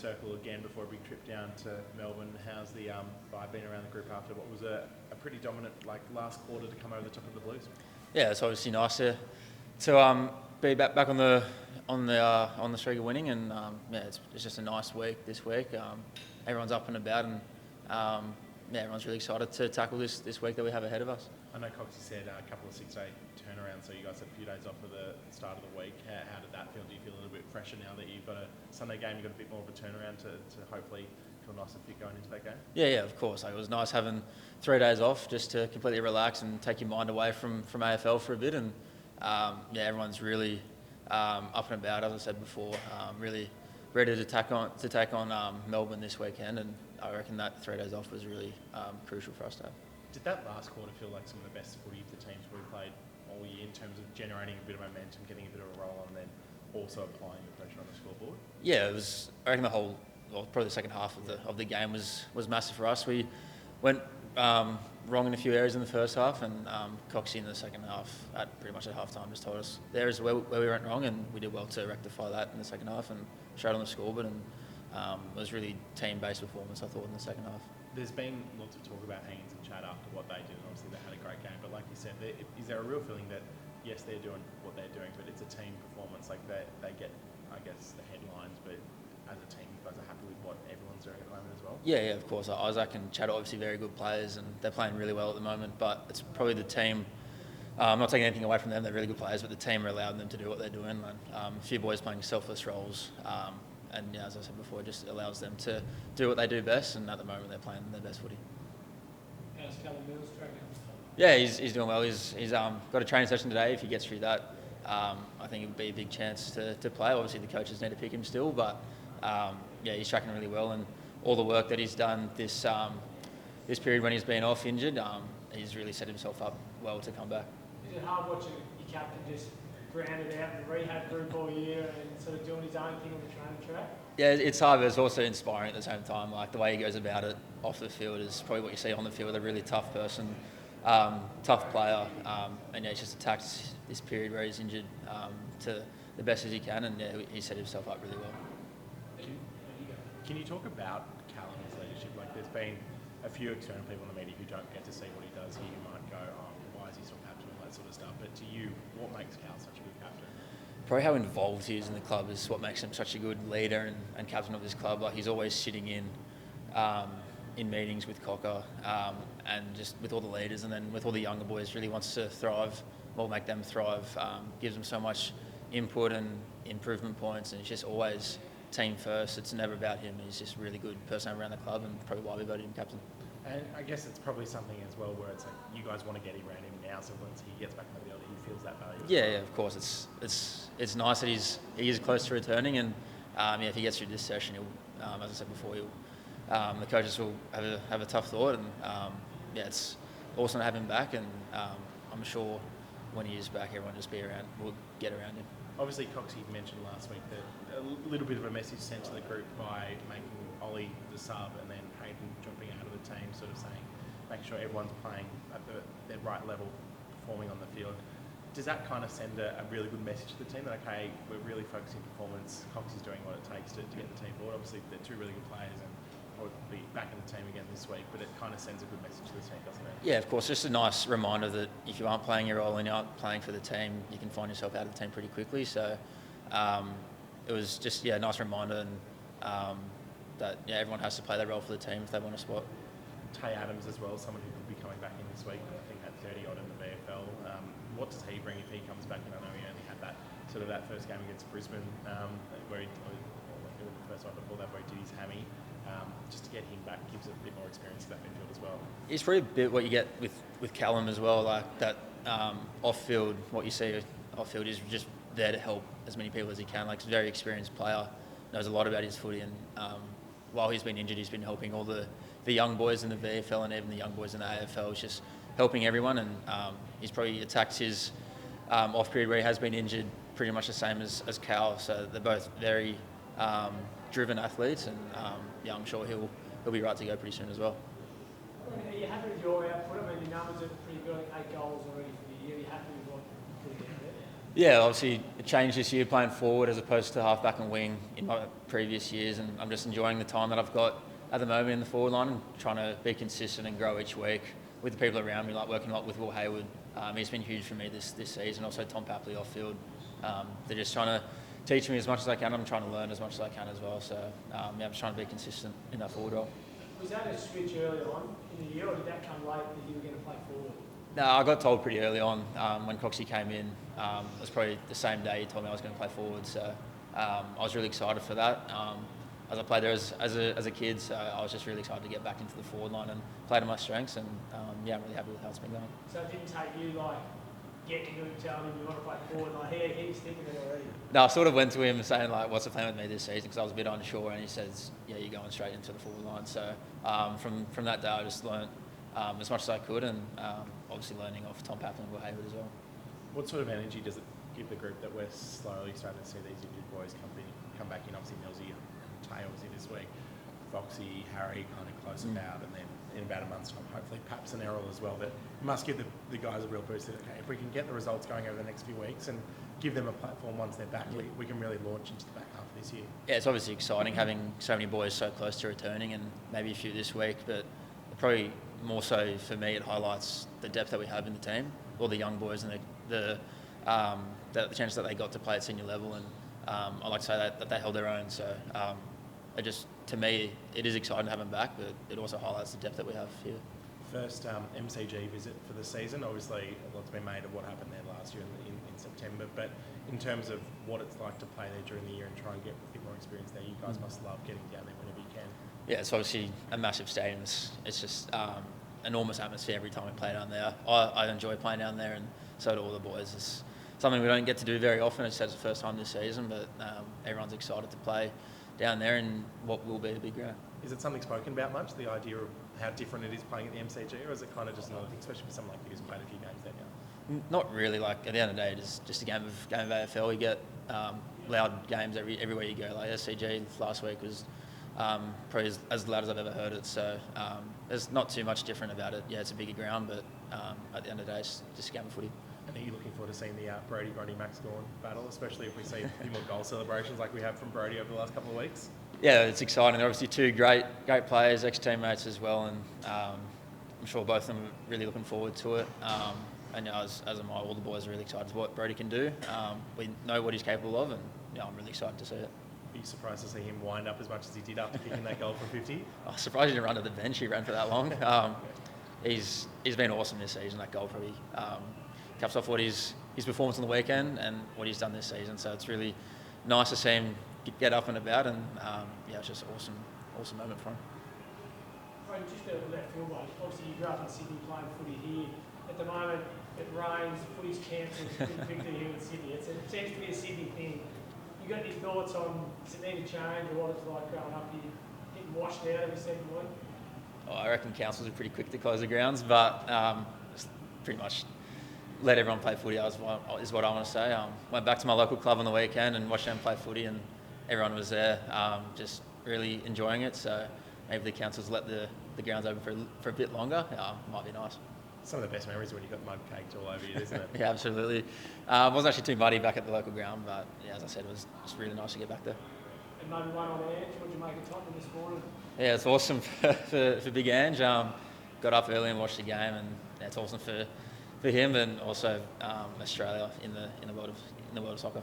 circle again before a big trip down to Melbourne. How's the vibe been around the group after what was a pretty dominant last quarter to come over the top of the Blues? Yeah, it's obviously nice to be back on the streak of winning, and it's just a nice week this week. Everyone's up and about, and everyone's really excited to tackle this week that we have ahead of us. I know Coxie said a couple of 6-day turnarounds, so you guys had a few days off for the start of the week. How did that feel? Do you feel a little bit fresher now that you've got a Sunday game, you've got a bit more of a turnaround to hopefully feel nice and fit going into that game? Yeah, of course. It was nice having 3 days off just to completely relax and take your mind away from AFL for a bit. And everyone's really up and about, as I said before, really ready to take on Melbourne this weekend. And I reckon that 3 days off was really crucial for us to have. Did that last quarter feel like some of the best footy the teams we played all year in terms of generating a bit of momentum, getting a bit of a roll on, and then also applying the pressure on the scoreboard? Yeah, it was. I reckon probably the second half of the game was massive for us. We went wrong in a few areas in the first half, and Coxie in the second half, pretty much at half time, just told us there is where we went wrong, and we did well to rectify that in the second half and showed on the scoreboard. And it was really team-based performance, I thought, in the second half. There's been lots of talk about Haynes and Chad after what they did, and obviously they had a great game. But like you said, is there a real feeling that, yes, they're doing what they're doing, but it's a team performance? Like they get, I guess, the headlines, but as a team, you guys are happy with what everyone's doing at the moment as well? Yeah, of course. Isaac and Chad are obviously very good players, and they're playing really well at the moment. But it's probably the team. I'm not taking anything away from them. They're really good players, but the team are allowing them to do what they're doing. A few boys playing selfless roles. And as I said before, it just allows them to do what they do best, and at the moment they're playing their best footy. Yeah, he's doing well. He's got a training session today. If he gets through that, I think it would be a big chance to play. Obviously, the coaches need to pick him still, but he's tracking really well, and all the work that he's done this period when he's been off injured, he's really set himself up well to come back. Is it hard watching your captain just grounded out in the rehab group all year and sort of doing his own thing on the training track? Yeah, it's hard, but it's also inspiring at the same time. Like, the way he goes about it off the field is probably what you see on the field. A really tough person, tough player, and he's just attacked this period where he's injured to the best as he can, and he set himself up really well. Can you talk about Callum's leadership? Like, there's been a few external people in the media who don't get to see what he does here. You might go, why is he still captain, all that sort of stuff. But to you, what makes Cal such a good captain? Probably how involved he is in the club is what makes him such a good leader and captain of this club. Like, he's always sitting in meetings with Cocker and just with all the leaders, and then with all the younger boys, really wants to thrive, or make them thrive, gives them so much input and improvement points, and it's just always team first. It's never about him. He's just a really good person around the club, and probably why we voted him captain. And I guess it's probably something as well where it's like you guys want to get around him now, so once he gets back on the field, he feels that value. Yeah, of course. It's nice that he is close to returning, and if he gets through this session, he'll, as I said before, the coaches will have a tough thought, and it's awesome to have him back, and I'm sure when he is back, everyone will get around him. Obviously, Coxie mentioned last week that a little bit of a message sent to the group by making Ollie the sub and then Hayden jumping out of the team, sort of saying, make sure everyone's playing at their right level, performing on the field. Does that kind of send a really good message to the team that, okay, we're really focusing performance, Coxie's doing what it takes to get the team forward? Obviously, they're two really good players and will be back in the team again this week, but it kind of sends a good message to the team, doesn't it? Yeah, of course. Just a nice reminder that if you aren't playing your role and you aren't playing for the team, you can find yourself out of the team pretty quickly. So it was just a nice reminder, and that everyone has to play their role for the team if they want a spot. Tay Adams as well, someone who could be coming back in this week, I think had 30 odd in the VFL. What does he bring if he comes back in? I know he only had that first game against Brisbane, where he the first one before that where he did his hammy. Just to get him back gives a bit more experience to that midfield as well. It's probably a bit what you get with Callum as well, like that off-field, what you see off-field is just there to help as many people as he can. Like, he's a very experienced player, knows a lot about his footy, and while he's been injured, he's been helping all the young boys in the VFL and even the young boys in the AFL. He's just helping everyone, and he's probably attacked his off-period where he has been injured pretty much the same as Cal, so they're both very driven athletes, and I'm sure he'll be right to go pretty soon as well. Are you happy with your output? I mean, your numbers are pretty good, 8 goals already for the year. Are you happy with what you're doing out there? Yeah, obviously it changed this year playing forward as opposed to half-back and wing in my previous years, and I'm just enjoying the time that I've got at the moment in the forward line and trying to be consistent and grow each week with the people around me, like working a lot with Will Hayward. He's been huge for me this season. Also Tom Papley off field. They're just trying to teach me as much as I can. I'm trying to learn as much as I can as well. So yeah, I'm just trying to be consistent in that forward role. Was that a switch early on in the year, or did that come late that you were going to play forward? No, I got told pretty early on when Coxie came in. It was probably the same day he told me I was going to play forward. So I was really excited for that. As I played there as a kid, so I was just really excited to get back into the forward line and play to my strengths. And yeah, I'm really happy with how it's been going. So it didn't take you like getting him and telling him you want to play forward, like he's thinking it already. No, I sort of went to him saying like, "What's the plan with me this season?" Because I was a bit unsure, and he says, "Yeah, you're going straight into the forward line." So from that day, I just learnt as much as I could, and obviously learning off Tom Papley and Will Hayward as well. What sort of energy does it give the group that we're slowly starting to see these injured boys come back in? Obviously, Millsy and Tails in this week, Foxy, Harry kind of close about, and then in about a month's time, hopefully Paps and Errol as well. But it must give the guys a real boost that, okay, if we can get the results going over the next few weeks and give them a platform once they're back, we can really launch into the back half of this year. Yeah, it's obviously exciting having so many boys so close to returning, and maybe a few this week, but probably more so for me, it highlights the depth that we have in the team, all the young boys and the chance that they got to play at senior level, and I like to say that they held their own. So to me, it is exciting to have them back, but it also highlights the depth that we have here. First MCG visit for the season. Obviously, a lot's been made of what happened there last year in September, but in terms of what it's like to play there during the year and try and get a bit more experience there, you guys must love getting down there whenever you can. Yeah, it's obviously a massive stadium. It's just enormous atmosphere every time we play down there. I enjoy playing down there, and so do all the boys. It's something we don't get to do very often. It's the first time this season, but everyone's excited to play down there in what will be a big ground. Is it something spoken about much, the idea of how different it is playing at the MCG, or is it kind of just another thing, especially for someone like you who's played a few games there now? Not really. Like at the end of the day, it's just a game of AFL. You get loud games everywhere you go. Like SCG last week was probably as loud as I've ever heard it. So there's not too much different about it. Yeah, it's a bigger ground, but at the end of the day, it's just a game of footy. And are you looking forward to seeing the Brody Grundy Max Gawn battle, especially if we see a few more goal celebrations like we have from Brody over the last couple of weeks? Yeah, it's exciting. They're obviously two great players, ex-teammates as well, and I'm sure both of them are really looking forward to it. And as am I, all the boys are really excited to what Brody can do. We know what he's capable of, and I'm really excited to see it. Are you surprised to see him wind up as much as he did after kicking that goal from 50? I'm surprised he didn't run to the bench. He ran for that long. He's been awesome this season. That goal probably caps off what his performance on the weekend and what he's done this season. So it's really nice to see him get up and about, and it's just an awesome moment for him. Right, just a left field one. Obviously, you grew up in Sydney playing footy here. At the moment, it rains, footy's cancelled, Victory here in Sydney. It seems to be a Sydney thing. You got any thoughts on, does it need a change, or what it's like growing up here, getting washed out every second week? I reckon councils are pretty quick to close the grounds, but just pretty much let everyone play footy is what I want to say. Went back to my local club on the weekend and watched them play footy, and everyone was there, just really enjoying it. So maybe the councils let the grounds open for a bit longer. Might be nice. Some of the best memories when you got mud caked all over you, isn't it? Yeah, absolutely. It wasn't actually too muddy back at the local ground, but yeah, as I said, it was just really nice to get back there. And maybe one on Ange. What did you make of Tottenham this morning? Yeah, it's awesome for Big Ange. Got up early and watched the game, and yeah, it's awesome for him and also Australia in the world of soccer.